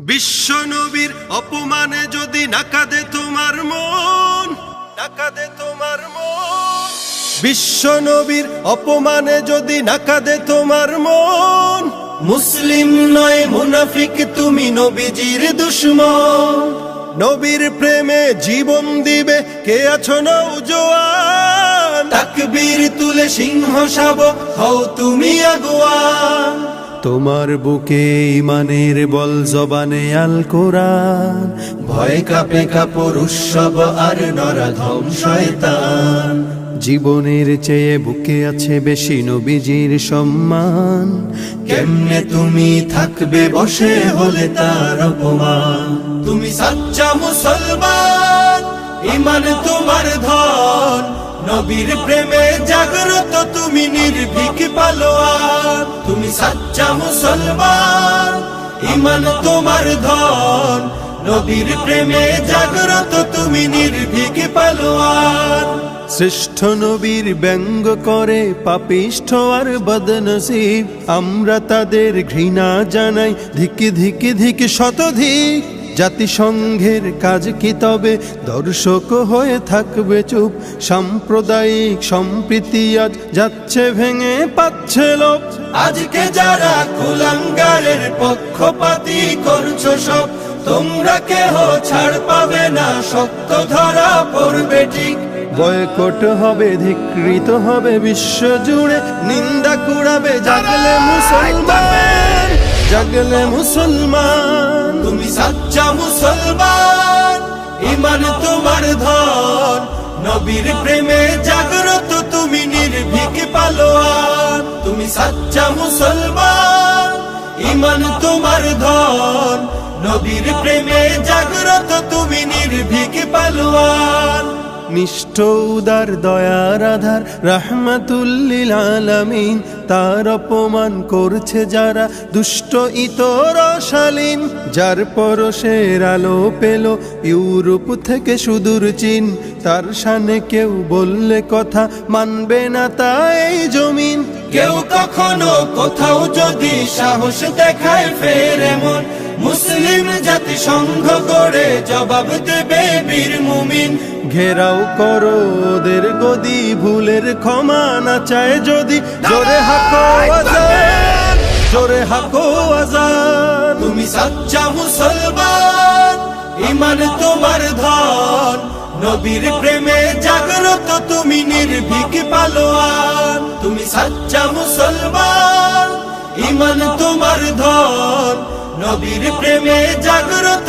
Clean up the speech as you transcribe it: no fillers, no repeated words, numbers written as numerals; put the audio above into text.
বিশ্ব নবীর অপমানে যদি না কাঁদে তোমার মন, না কাঁদে তোমার মন। বিশ্ব নবীর অপমানে যদি না কাঁদে তোমার মন, মুসলিম নয় মুনাফিক তুমি, নবীজির দুশমন। নবীর প্রেমে জীবন দিবে কে আছো নওজোয়ান, তাকবীর তুলে সিংহ শাবক হও তুমি আগুয়ান। তোমার বুকে ইমানের বল, জবানে আল কোরআন, ভয় কাঁপে কাপড় উৎসব আর নরাধম শয়তান। জীবনের চেয়ে বুকে আছে বেশি নবীজির সম্মান, কেমনে তুমি থাকবে বসে হলে তার অপমান। তুমি সাচ্চা মুসলমান, ইমান তোমার ধন, নবীর প্রেমে জাগ্রত তুমি নির্ভীক পালোয়ান। তুমি সাচ্চা মুসলমান, ইমান তোমার ধন, নবীর প্রেমে জাগ্রত তুমি নির্ভীক পালোয়ান। শ্রেষ্ঠ নবীর ব্যঙ্গ করে পাপিষ্ঠ আর বদনসিব, আমরা তাদের ঘৃণা জানাই ধিকি ধিকি ধিকি শতধিক। জাতিসংঘের কাজ কি তবে দর্শক হয়ে থাকবে চুপ, সাম্প্রদায়িক সম্প্রীতি আজ যাচ্ছে ভেঙে পাচ্ছে লোক। আজকে যারা কুলাঙ্গারের পক্ষপাতী করছো সব, তোমরা কেহ ছাড় পাবে না, শক্ত ধরা পড়বে ঠিক। বয়কট হবে, ধিকৃত হবে বিশ্ব জুড়ে, নিন্দা কুড়াবে জাগলে মুসলমান, জাগলে মুসলমান। তুমি সাচ্চা মুসলমান, ইমান তোমার ধন, নবীর প্রেমে জাগ্রত তুমি নির্ভীক পালোয়ান। তুমি সাচ্চা মুসলমান, ইমান তোমার ধন, নবীর প্রেমে জাগ্রত তুমি নির্ভীক পালোয়ান। নিষ্ঠ উদার দয়ার আধার রাহমাতুল লিল আলামিন, তার অপমান করছে যারা দুষ্ট ইতর শালীন। যার পরশের আলো পেল ইউরোপ থেকে সুদূর চীন, তার শানে কেউ বললে কথা মানবে না তাই জমিন। কেউ কখনো কোথাও যদি সাহস দেখায় ফের এমন, মুসলিম জাতি সংঘ করে জবাব দেবে বীর মুমিন। ঘেরাও করো ওদের গদি, ভুলের ক্ষমা না চায় যদি, জোরে হাকো আজান, জোরে হাকো আজান। তুমি সাচ্চা মুসলমান, ইমান তোমার ধন, নবীর প্রেমে জাগ্রত তুমি নির্ভীক পালোয়ান। তুমি সাচ্চা মুসলমান, ইমান তোমার ধন, নবীর প্রেমে জাগ্রত